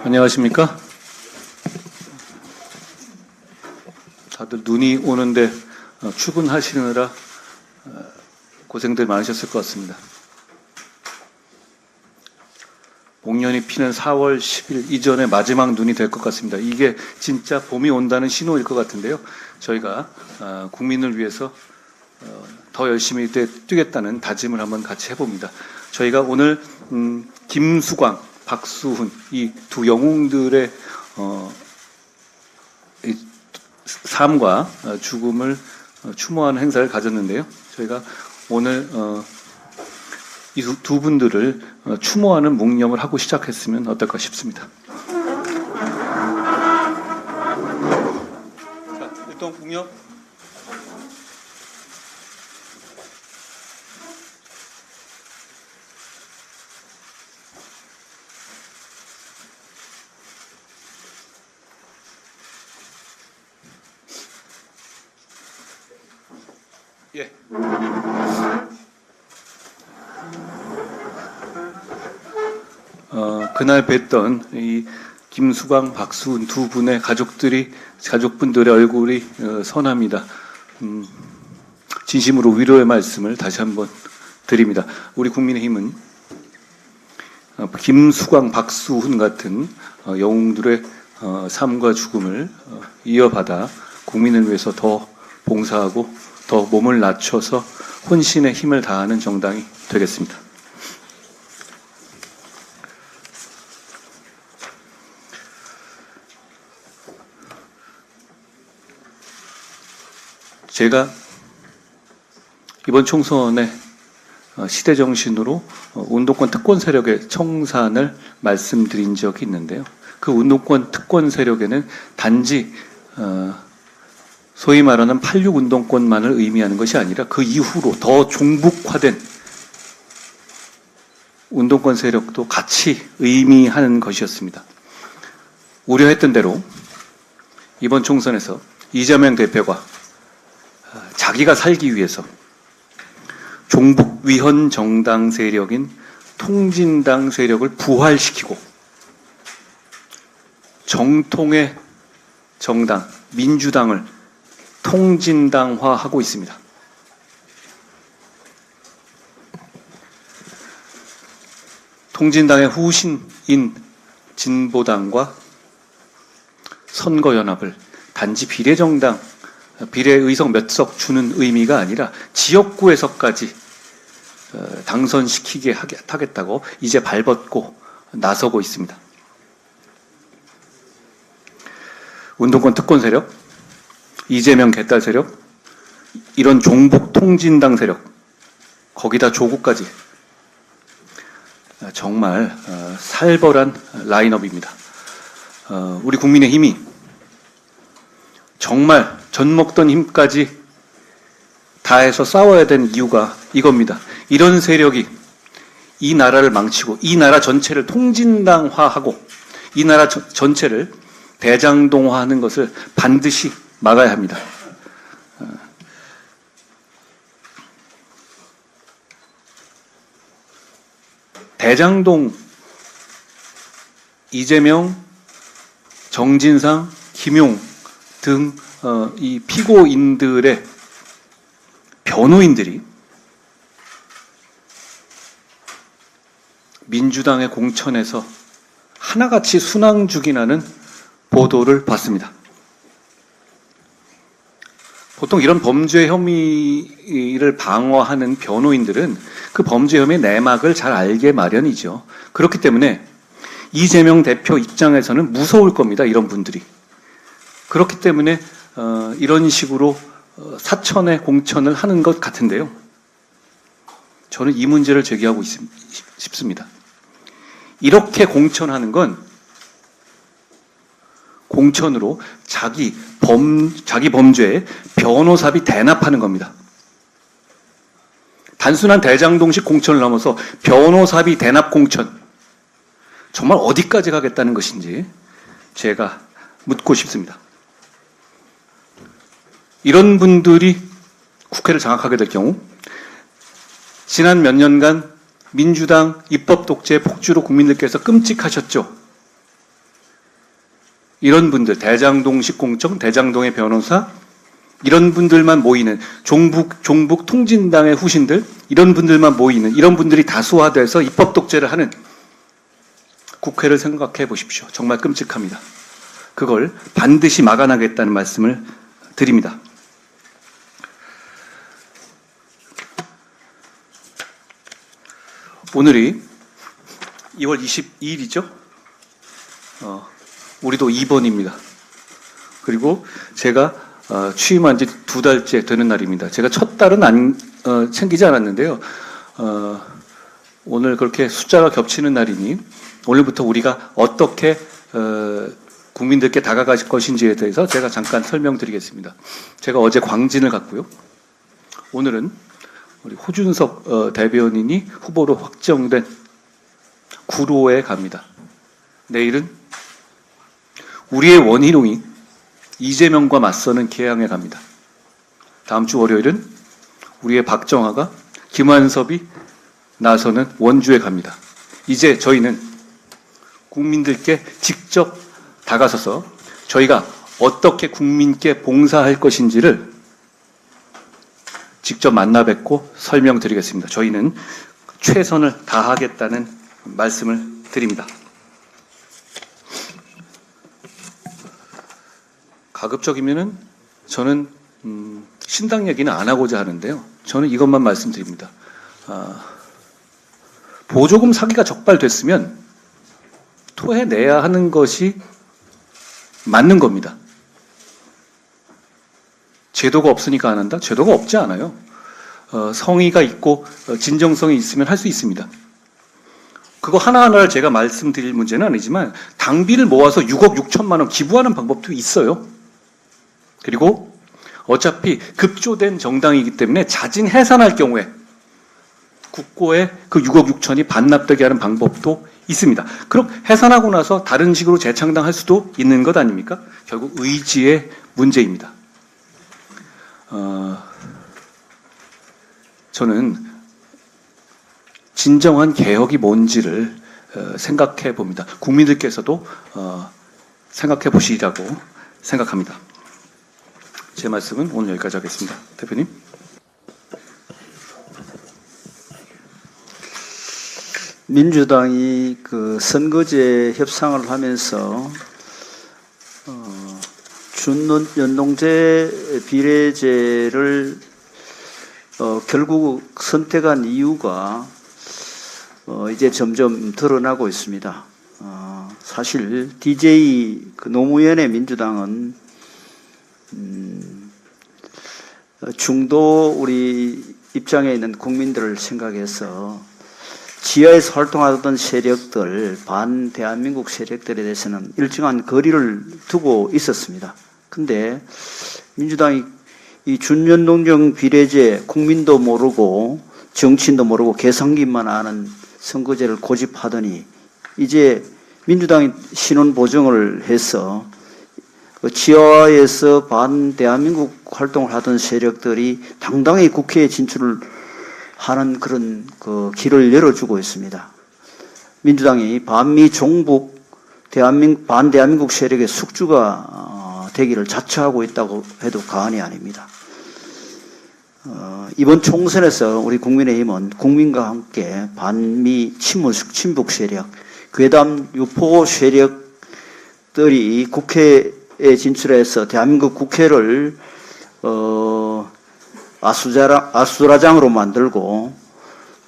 안녕하십니까? 다들 눈이 오는데 출근하시느라 고생들 많으셨을 것 같습니다. 목련이 피는 4월 10일 이전에 마지막 눈이 될 것 같습니다. 이게 진짜 봄이 온다는 신호일 것 같은데요. 저희가 국민을 위해서 더 열심히 뛰겠다는 다짐을 한번 같이 해봅니다. 저희가 오늘 김수광, 박수훈 이 두 영웅들의 삶과 죽음을 추모하는 행사를 가졌는데요. 저희가 오늘 이 두 분들을 추모하는 묵념을 하고 시작했으면 어떨까 싶습니다. 자, 일단 묵념. 예. 그날 뵀던 이 김수광, 박수훈 두 분의 가족분들의 얼굴이 선합니다. 진심으로 위로의 말씀을 다시 한번 드립니다. 우리 국민의힘은 김수광, 박수훈 같은 영웅들의 삶과 죽음을 이어받아 국민을 위해서 더 봉사하고 더 몸을 낮춰서 혼신의 힘을 다하는 정당이 되겠습니다. 제가 이번 총선에 시대정신으로 운동권 특권 세력의 청산을 말씀드린 적이 있는데요. 그 운동권 특권 세력에는 단지 소위 말하는 86 운동권만을 의미하는 것이 아니라 그 이후로 더 종북화된 운동권 세력도 같이 의미하는 것이었습니다. 우려했던 대로 이번 총선에서 이재명 대표가 자기가 살기 위해서 종북 위헌 정당 세력인 통진당 세력을 부활시키고 정통의 정당 민주당을 통진당화하고 있습니다. 통진당의 후신인 진보당과 선거연합을 단지 비례정당, 비례의석 몇 석 주는 의미가 아니라 지역구에서까지 당선시키게 하겠다고 이제 발벗고 나서고 있습니다. 운동권 특권 세력, 이재명 개딸 세력, 이런 종북 통진당 세력, 거기다 조국까지 정말 살벌한 라인업입니다. 우리 국민의힘이 정말 젖먹던 힘까지 다해서 싸워야 되는 이유가 이겁니다. 이런 세력이 이 나라를 망치고 이 나라 전체를 통진당화하고 이 나라 전체를 대장동화하는 것을 반드시 막아야 합니다. 대장동, 이재명, 정진상, 김용 등 이 피고인들의 변호인들이 민주당의 공천에서 하나같이 순항죽이나는 보도를 봤습니다. 보통 이런 범죄 혐의를 방어하는 변호인들은 그 범죄 혐의의 내막을 잘 알게 마련이죠. 그렇기 때문에 이재명 대표 입장에서는 무서울 겁니다. 이런 분들이. 그렇기 때문에 이런 식으로 사천의 공천을 하는 것 같은데요. 저는 이 문제를 제기하고 싶습니다. 이렇게 공천하는 건 공천으로 자기 범죄에 변호사비 대납하는 겁니다. 단순한 대장동식 공천을 넘어서 변호사비 대납 공천, 정말 어디까지 가겠다는 것인지 제가 묻고 싶습니다. 이런 분들이 국회를 장악하게 될 경우 지난 몇 년간 민주당 입법 독재 폭주로 국민들께서 끔찍하셨죠. 이런 분들, 대장동식 공청, 대장동의 변호사, 이런 분들만 모이는 종북 통진당의 후신들, 이런 분들만 모이는, 이런 분들이 다수화돼서 입법 독재를 하는 국회를 생각해 보십시오. 정말 끔찍합니다. 그걸 반드시 막아나겠다는 말씀을 드립니다. 오늘이 2월 22일이죠? 우리도 2번입니다. 그리고 제가 취임한 지 2달째 되는 날입니다. 제가 첫 달은 챙기지 않았는데요. 오늘 그렇게 숫자가 겹치는 날이니 오늘부터 우리가 어떻게 국민들께 다가갈 것인지에 대해서 제가 잠깐 설명드리겠습니다. 제가 어제 광진을 갔고요. 오늘은 우리 호준석 대변인이 후보로 확정된 구로에 갑니다. 내일은 우리의 원희룡이 이재명과 맞서는 계양에 갑니다. 다음 주 월요일은 우리의 박정아가 김한섭이 나서는 원주에 갑니다. 이제 저희는 국민들께 직접 다가서서 저희가 어떻게 국민께 봉사할 것인지를 직접 만나 뵙고 설명드리겠습니다. 저희는 최선을 다하겠다는 말씀을 드립니다. 가급적이면은 저는 신당 얘기는 안 하고자 하는데요. 저는 이것만 말씀드립니다. 보조금 사기가 적발됐으면 토해내야 하는 것이 맞는 겁니다. 제도가 없으니까 안 한다? 제도가 없지 않아요. 성의가 있고 진정성이 있으면 할 수 있습니다. 그거 하나하나를 제가 말씀드릴 문제는 아니지만 당비를 모아서 6억 6천만 원 기부하는 방법도 있어요. 그리고 어차피 급조된 정당이기 때문에 자진 해산할 경우에 국고에 그 6억 6천이 반납되게 하는 방법도 있습니다. 그럼 해산하고 나서 다른 식으로 재창당할 수도 있는 것 아닙니까? 결국 의지의 문제입니다. 저는 진정한 개혁이 뭔지를 생각해 봅니다. 국민들께서도 생각해 보시라고 생각합니다. 제 말씀은 오늘 여기까지 하겠습니다. 대표님. 민주당이 그 선거제 협상을 하면서 준연동제 비례제를 결국 선택한 이유가 이제 점점 드러나고 있습니다. 사실 DJ 그 노무현의 민주당은 중도 우리 입장에 있는 국민들을 생각해서 지하에서 활동하던 세력들, 반 대한민국 세력들에 대해서는 일정한 거리를 두고 있었습니다. 근데 민주당이 이 준연동형 비례제 국민도 모르고 정치인도 모르고 계산기만 아는 선거제를 고집하더니 이제 민주당이 신원 보정을 해서 지하에서 반 대한민국 활동을 하던 세력들이 당당히 국회에 진출을 하는 그런 그 길을 열어주고 있습니다. 민주당이 반미 종북 반 대한민국 세력의 숙주가 되기를 자처하고 있다고 해도 과언이 아닙니다. 이번 총선에서 우리 국민의힘은 국민과 함께 반미 친북 세력, 괴담 유포 세력들이 국회에 진출해서 대한민국 국회를 아수라장으로 만들고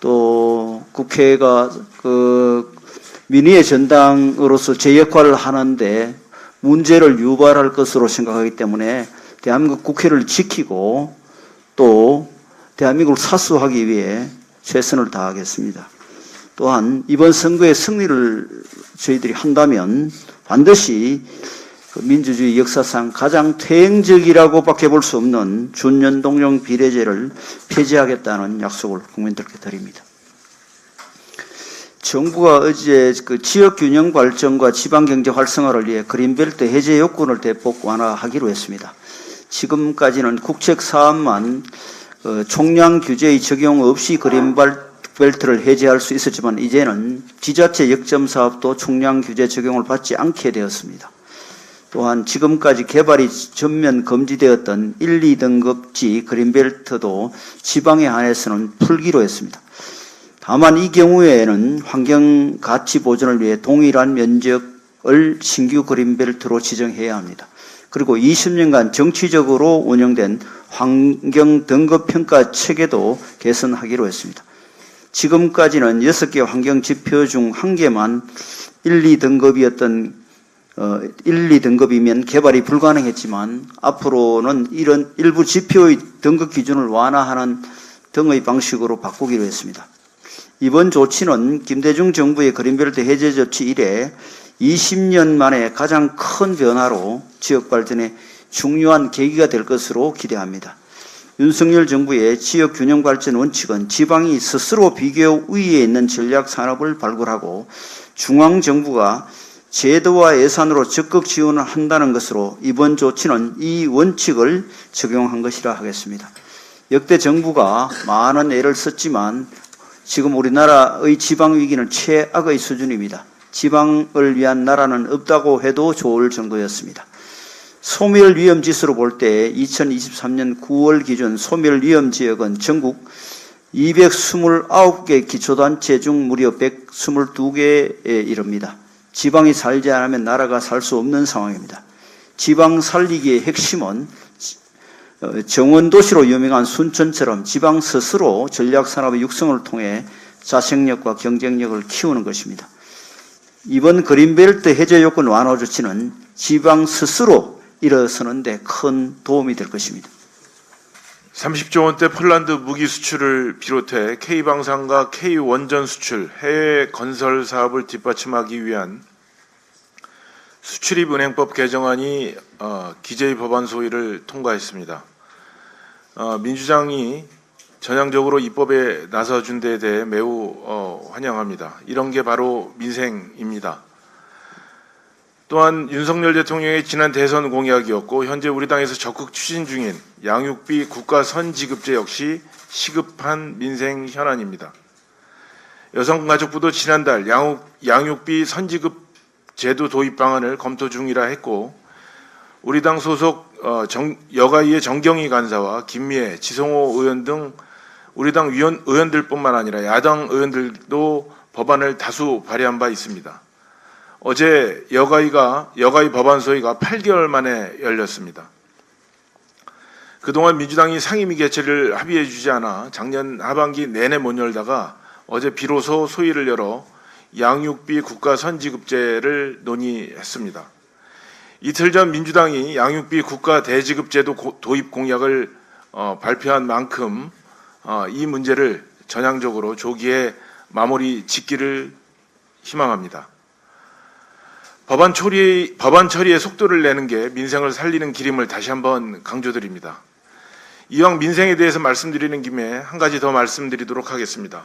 또 국회가 그 민의의 전당으로서 제 역할을 하는데 문제를 유발할 것으로 생각하기 때문에 대한민국 국회를 지키고 또 대한민국을 사수하기 위해 최선을 다하겠습니다. 또한 이번 선거의 승리를 저희들이 한다면 반드시 민주주의 역사상 가장 퇴행적이라고밖에 볼 수 없는 준연동형 비례제를 폐지하겠다는 약속을 국민들께 드립니다. 정부가 어제 그 지역 균형 발전과 지방 경제 활성화를 위해 그린벨트 해제 요건을 대폭 완화하기로 했습니다. 지금까지는 국책 사업만 총량 규제의 적용 없이 그린벨트를 해제할 수 있었지만 이제는 지자체 역점 사업도 총량 규제 적용을 받지 않게 되었습니다. 또한 지금까지 개발이 전면 금지되었던 1, 2등급지 그린벨트도 지방에 한해서는 풀기로 했습니다. 다만 이 경우에는 환경 가치 보존을 위해 동일한 면적을 신규 그린벨트로 지정해야 합니다. 그리고 20년간 정치적으로 운영된 환경 등급 평가 체계도 개선하기로 했습니다. 지금까지는 6개 환경 지표 중 1개만 1, 2등급이었던 1, 2등급이면 개발이 불가능했지만 앞으로는 이런 일부 지표의 등급 기준을 완화하는 등의 방식으로 바꾸기로 했습니다. 이번 조치는 김대중 정부의 그린벨트 해제 조치 이래 20년 만에 가장 큰 변화로 지역 발전에 중요한 계기가 될 것으로 기대합니다. 윤석열 정부의 지역 균형 발전 원칙은 지방이 스스로 비교 우위에 있는 전략 산업을 발굴하고 중앙 정부가 제도와 예산으로 적극 지원을 한다는 것으로 이번 조치는 이 원칙을 적용한 것이라 하겠습니다. 역대 정부가 많은 애를 썼지만 지금 우리나라의 지방 위기는 최악의 수준입니다. 지방을 위한 나라는 없다고 해도 좋을 정도였습니다. 소멸 위험 지수로 볼 때 2023년 9월 기준 소멸 위험 지역은 전국 229개 기초단체 중 무려 122개에 이릅니다. 지방이 살지 않으면 나라가 살 수 없는 상황입니다. 지방 살리기의 핵심은 정원도시로 유명한 순천처럼 지방 스스로 전략산업의 육성을 통해 자생력과 경쟁력을 키우는 것입니다. 이번 그린벨트 해제 요건 완화 조치는 지방 스스로 일어서는 데 큰 도움이 될 것입니다. 30조 원대 폴란드 무기 수출을 비롯해 K방산과 K원전 수출, 해외 건설 사업을 뒷받침하기 위한 수출입은행법 개정안이 기재위 법안 소위를 통과했습니다. 민주당이 전향적으로 입법에 나서준 데에 대해 매우 환영합니다. 이런 게 바로 민생입니다. 또한 윤석열 대통령의 지난 대선 공약이었고 현재 우리 당에서 적극 추진 중인 양육비 국가 선지급제 역시 시급한 민생 현안입니다. 여성가족부도 지난달 양육비 선지급 제도 도입 방안을 검토 중이라 했고 우리 당 소속 여가위의 정경희 간사와 김미애, 지성호 의원 등 우리 당 의원들뿐만 아니라 야당 의원들도 법안을 다수 발의한 바 있습니다. 어제 여가위 법안 소위가 8개월 만에 열렸습니다. 그동안 민주당이 상임위 개최를 합의해 주지 않아 작년 하반기 내내 못 열다가 어제 비로소 소위를 열어 양육비 국가 선지급제를 논의했습니다. 이틀 전 민주당이 양육비 국가 대지급제도 도입 공약을 발표한 만큼 이 문제를 전향적으로 조기에 마무리 짓기를 희망합니다. 법안 처리에 속도를 내는 게 민생을 살리는 길임을 다시 한번 강조드립니다. 이왕 민생에 대해서 말씀드리는 김에 한 가지 더 말씀드리도록 하겠습니다.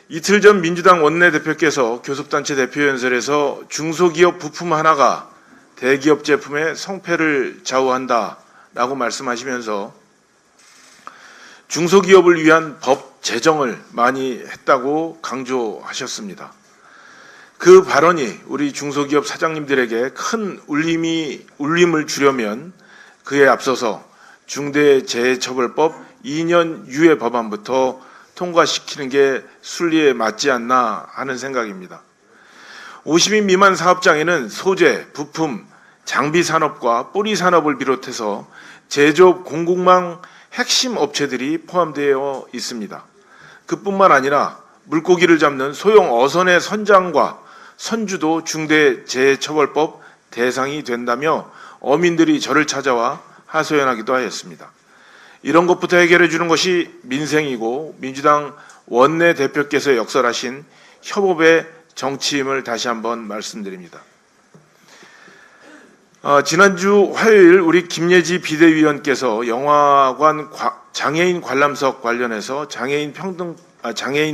이틀 전 민주당 원내대표께서 교섭단체 대표연설에서 중소기업 부품 하나가 대기업 제품의 성패를 좌우한다라고 말씀하시면서 중소기업을 위한 법 제정을 많이 했다고 강조하셨습니다. 그 발언이 우리 중소기업 사장님들에게 큰 울림을 주려면 그에 앞서서 중대재해처벌법 2년 유예 법안부터 통과시키는 게 순리에 맞지 않나 하는 생각입니다. 50인 미만 사업장에는 소재, 부품, 장비 산업과 뿌리 산업을 비롯해서 제조업 공급망 핵심 업체들이 포함되어 있습니다. 그뿐만 아니라 물고기를 잡는 소형 어선의 선장과 선주도 중대재해처벌법 대상이 된다며 어민들이 저를 찾아와 하소연하기도 하였습니다. 이런 것부터 해결해 주는 것이 민생이고 민주당 원내대표께서 역설하신 협업의 정치임을 다시 한번 말씀드립니다. 지난주 화요일 우리 김예지 비대위원께서 영화관 장애인 관람석 관련해서 장애인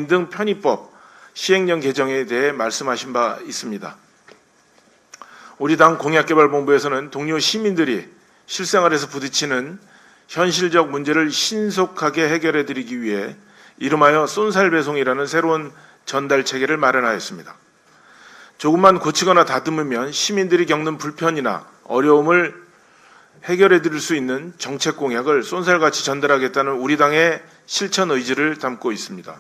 등 편의법 시행령 개정에 대해 말씀하신 바 있습니다. 우리 당 공약개발본부에서는 동료 시민들이 실생활에서 부딪히는 현실적 문제를 신속하게 해결해 드리기 위해 이름하여 쏜살 배송이라는 새로운 전달 체계를 마련하였습니다. 조금만 고치거나 다듬으면 시민들이 겪는 불편이나 어려움을 해결해 드릴 수 있는 정책 공약을 쏜살같이 전달하겠다는 우리 당의 실천 의지를 담고 있습니다.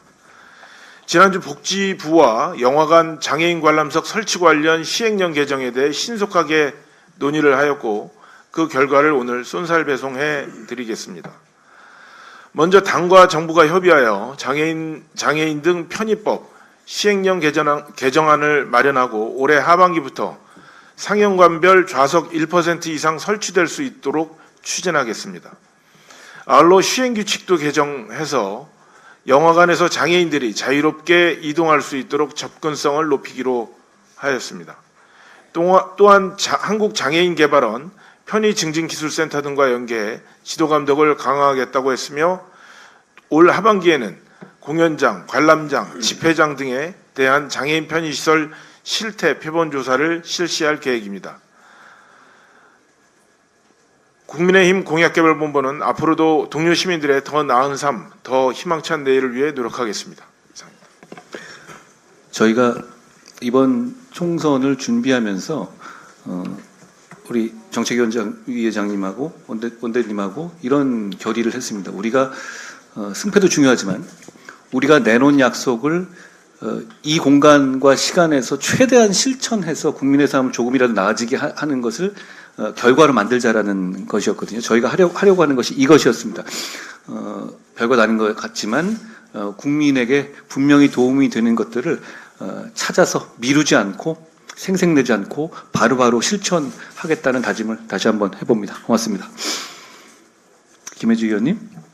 지난주 복지부와 영화관 장애인 관람석 설치 관련 시행령 개정에 대해 신속하게 논의를 하였고 그 결과를 오늘 쏜살 배송해 드리겠습니다. 먼저 당과 정부가 협의하여 장애인 등 편의법 시행령 개정안을 마련하고 올해 하반기부터 상영관별 좌석 1% 이상 설치될 수 있도록 추진하겠습니다. 아울러 시행규칙도 개정해서 영화관에서 장애인들이 자유롭게 이동할 수 있도록 접근성을 높이기로 하였습니다. 또한 한국장애인개발원, 편의증진기술센터 등과 연계해 지도감독을 강화하겠다고 했으며 올 하반기에는 공연장, 관람장, 집회장 등에 대한 장애인 편의시설 실태 표본 조사를 실시할 계획입니다. 국민의힘 공약개발본부는 앞으로도 동료 시민들의 더 나은 삶, 더 희망찬 내일을 위해 노력하겠습니다. 이상입니다. 저희가 이번 총선을 준비하면서 우리 정책위원장님하고 원대님하고 이런 결의를 했습니다. 우리가 승패도 중요하지만 우리가 내놓은 약속을 이 공간과 시간에서 최대한 실천해서 국민의 삶을 조금이라도 나아지게 하는 것을 결과로 만들자라는 것이었거든요. 저희가 하려고 하는 것이 이것이었습니다. 별것 아닌 것 같지만 국민에게 분명히 도움이 되는 것들을 찾아서 미루지 않고 생색내지 않고 바로바로 실천하겠다는 다짐을 다시 한번 해봅니다. 고맙습니다. 김혜주 의원님.